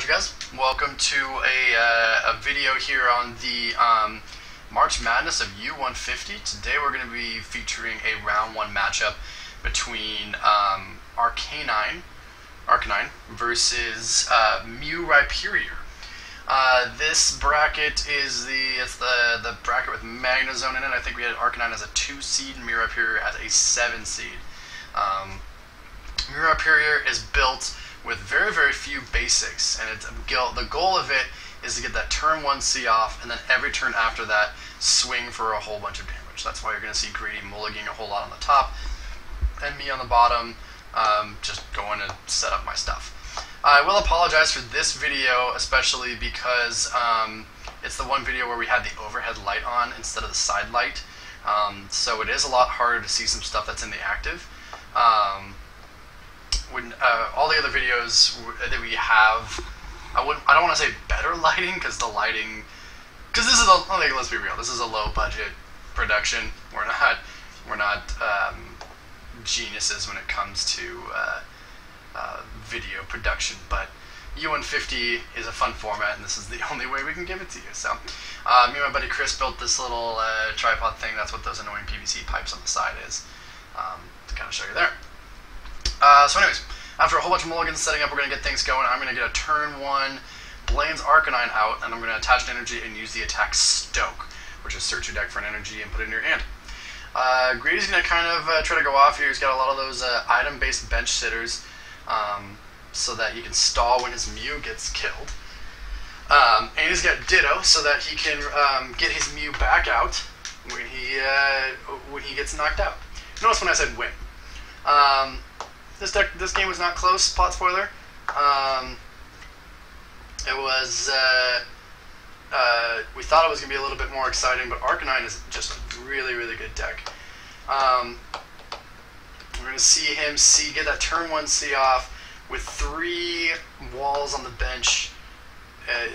much, guys. Welcome to a video here on the March Madness of U150. Today we're going to be featuring a round one matchup between Arcanine versus Rhyperior. This bracket is the bracket with Magnezone in it. I think we had Arcanine as a 2 seed and Rhyperior as a 7 seed. Rhyperior is built with very, very few basics, and the goal of it is to get that turn 1 C off, and then every turn after that, swing for a whole bunch of damage. That's why you're going to see Greedy mulliganing a whole lot on the top, and me on the bottom, just going to set up my stuff. I will apologize for this video, especially because it's the one video where we had the overhead light on instead of the side light, so it is a lot harder to see some stuff that's in the active. When all the other videos that we have, I don't want to say better lighting, because this is let's be real, this is a low budget production. We're not geniuses when it comes to video production, but U150 is a fun format, and this is the only way we can give it to you. So, me and my buddy Chris built this little tripod thing. That's what those annoying PVC pipes on the side is, to kind of show you there. So anyways, after a whole bunch of mulligans setting up, we're going to get things going. I'm going to get a turn 1 Blaine's Arcanine out, and I'm going to attach an energy and use the attack Stoke, which is search your deck for an energy and put it in your hand. Greedy's going to kind of try to go off here. He's got a lot of those item-based bench sitters, so that he can stall when his Mew gets killed. And he's got Ditto, so that he can get his Mew back out when he gets knocked out. Notice when I said win. This game was not close. Plot spoiler. It was. We thought it was going to be a little bit more exciting, but Arcanine is just a really, really good deck. We're going to see him get that turn 1 C off with 3 walls on the bench.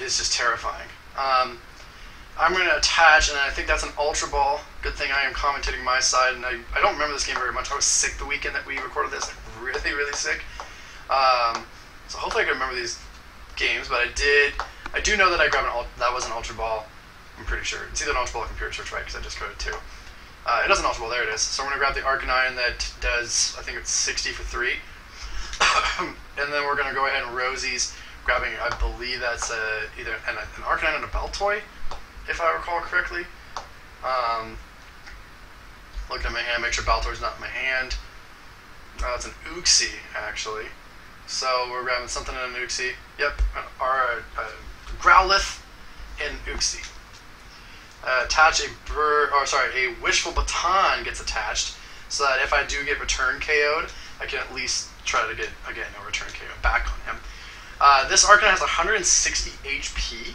It's just terrifying. I'm going to attach, and I think that's an Ultra Ball. Good thing I am commentating my side, and I don't remember this game very much. I was sick the weekend that we recorded this, like really, really sick. So hopefully I can remember these games, but I do know that I grabbed that was an Ultra Ball. I'm pretty sure. It's either an Ultra Ball or Computer Search, right, because I just coded 2. It does an Ultra Ball, there it is. So I'm going to grab the Arcanine that does, I think it's 60 for 3. And then we're going to go ahead and Rosie's, grabbing, I believe that's either an Arcanine and a Baltoy, if I recall correctly. Looking at my hand, make sure Baltoy's not in my hand. It's an Uxie, actually. So we're grabbing something in an Uxie. Yep, our Growlithe and Uxie. Attach a Wishful Baton gets attached, so that if I do get return KO'd, I can at least try to get, again, a return KO back on him. This Arcanine has 160 HP,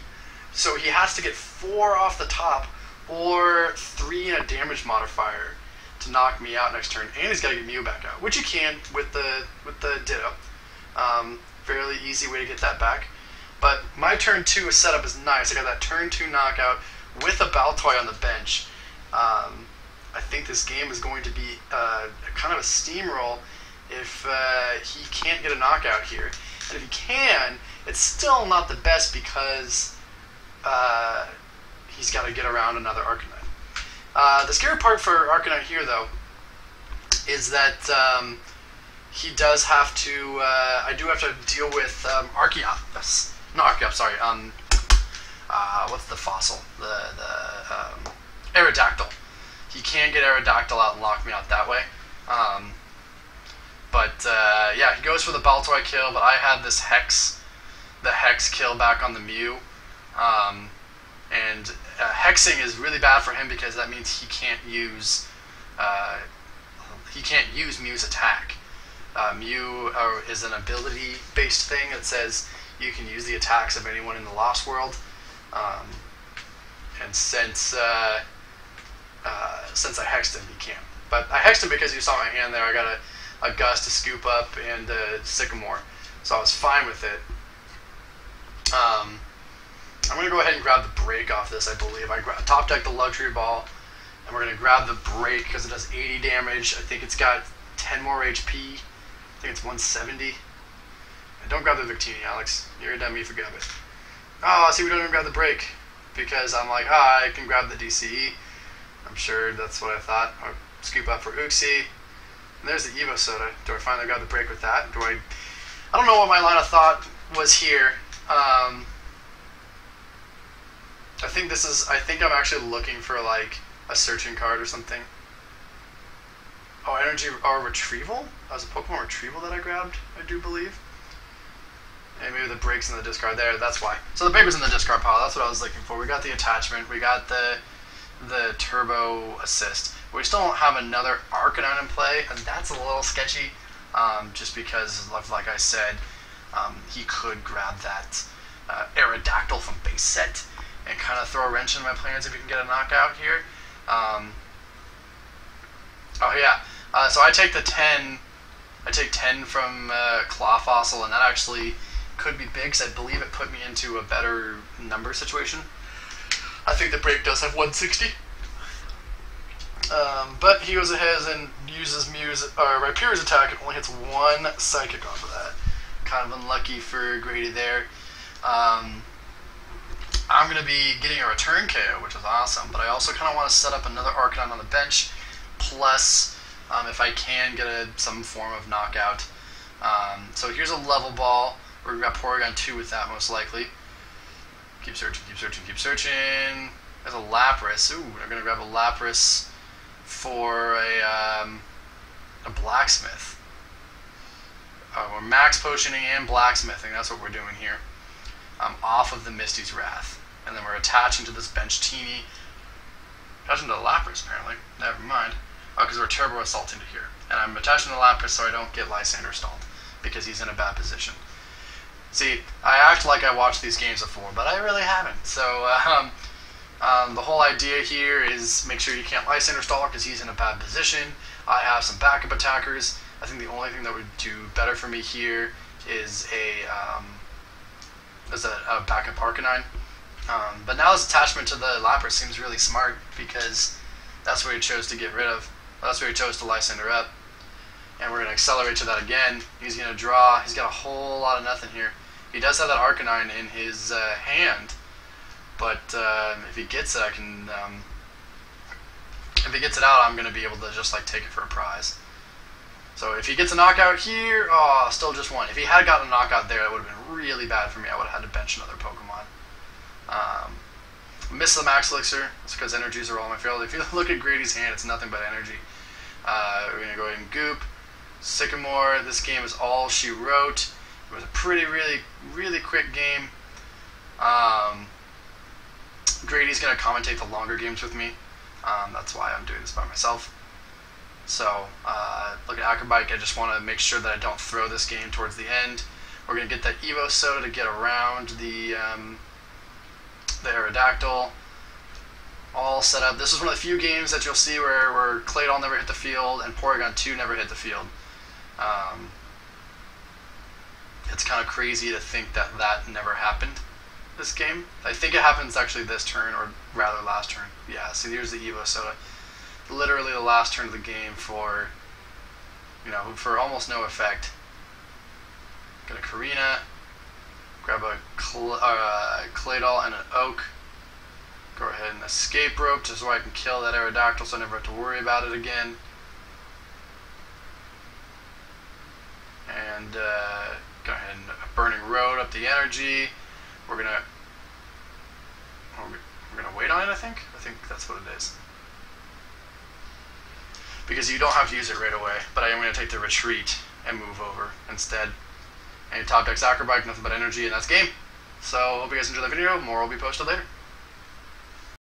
so he has to get 4 off the top, or 3 in a damage modifier to knock me out next turn, and he's got to get Mew back out, which he can with the Ditto. Fairly easy way to get that back. But my turn 2 setup is nice. I got that turn 2 knockout with a Baltoy on the bench. I think this game is going to be kind of a steamroll if he can't get a knockout here. And if he can, it's still not the best because he's got to get around another Arcanine. The scary part for Arcanine here, though, is that he does have to. I do have to deal with Archeops. Not Archeops, sorry. What's the fossil? The Aerodactyl. He can get Aerodactyl out and lock me out that way. Yeah, he goes for the Baltoy kill, but I had this the Hex kill back on the Mew. And hexing is really bad for him because that means he can't use Mew's attack. Mew is an ability-based thing that says you can use the attacks of anyone in the Lost World. And since I hexed him, he can't. But I hexed him because you saw my hand there. I got a Gust, a Scoop Up, and a Sycamore, so I was fine with it. I'm going to go ahead and grab the break off this, I believe. I top deck the Luxury Ball, and we're going to grab the break because it does 80 damage. I think it's got 10 more HP. I think it's 170. Don't grab the Victini, Alex. You're a dummy if you grab it. Oh, see, we don't even grab the break. Because I'm like, I can grab the DCE. I'm sure that's what I thought. I'll scoop up for Uxie. And there's the Evo Soda. Do I finally grab the break with that? I don't know what my line of thought was here. I think I'm actually looking for like a searching card or something. Oh, energy or retrieval? That was a Pokemon retrieval that I grabbed, I do believe. And maybe the break's in the discard there, that's why. So the break was in the discard pile, that's what I was looking for. We got the attachment, we got the turbo assist. We still don't have another Arcanine in play, and that's a little sketchy, just because, like I said, he could grab that Aerodactyl from base set and kind of throw a wrench in my plans if he can get a knockout here. Oh yeah, so I take the 10. I take 10 from Claw Fossil, and that actually could be big, because I believe it put me into a better number situation. I think the break does have 160. But he goes ahead and uses Rhyperior's attack. It only hits one Psychic off of that. Kind of unlucky for Grady there. I'm going to be getting a return KO, which is awesome. But I also kind of want to set up another Arcanine on the bench. Plus, if I can, get some form of knockout. So here's a level ball. We're going to grab Porygon 2 with that, most likely. Keep searching, keep searching, keep searching. There's a Lapras. Ooh, we're going to grab a Lapras for a Blacksmith. We're max potioning and blacksmithing. That's what we're doing here. Off of the Misty's Wrath. And then we're attaching to this bench Teeny. Attaching to the Lapras, apparently. Never mind. Oh, because we're turbo assaulting to here. And I'm attaching to the Lapras so I don't get Lysander stalled, because he's in a bad position. See, I act like I watched these games before, but I really haven't. So, the whole idea here is make sure you can't Lysander stall because he's in a bad position. I have some backup attackers. I think the only thing that would do better for me here is a backup Arcanine. But now this attachment to the Lapras seems really smart, because that's what he chose to get rid of. Well, that's where he chose to Lysander up. And we're going to accelerate to that again. He's going to draw. He's got a whole lot of nothing here. He does have that Arcanine in his hand, but if he gets it, I can. If he gets it out, I'm going to be able to just like take it for a prize. So if he gets a knockout here, oh, still just one. If he had gotten a knockout there, it would have been really bad for me. I would have had to bench another Pokemon. Miss the Max Elixir. That's because energies are all in my field. If you look at Grady's hand, it's nothing but energy. We're going to go ahead and Goop. Sycamore. This game is all she wrote. It was a really quick game. Grady's going to commentate the longer games with me. That's why I'm doing this by myself. So, look at Acrobike. I just want to make sure that I don't throw this game towards the end. We're going to get that Evo Soda to get around the Aerodactyl. All set up. This is one of the few games that you'll see where Claydol never hit the field and Porygon 2 never hit the field. It's kind of crazy to think that never happened this game. I think it happens actually this turn, or rather last turn. Yeah, see, here's the Evo Soda. Literally the last turn of the game for almost no effect. Got a Karina, grab a Claydol and an Oak. Go ahead and escape rope just so I can kill that Aerodactyl so I never have to worry about it again. And go ahead and Burning Road up the energy. We're gonna wait on it, I think. I think that's what it is. Because you don't have to use it right away, but I am going to take the retreat and move over instead. And top deck's Acrobike, nothing but energy, and that's game. So, hope you guys enjoyed the video. More will be posted later.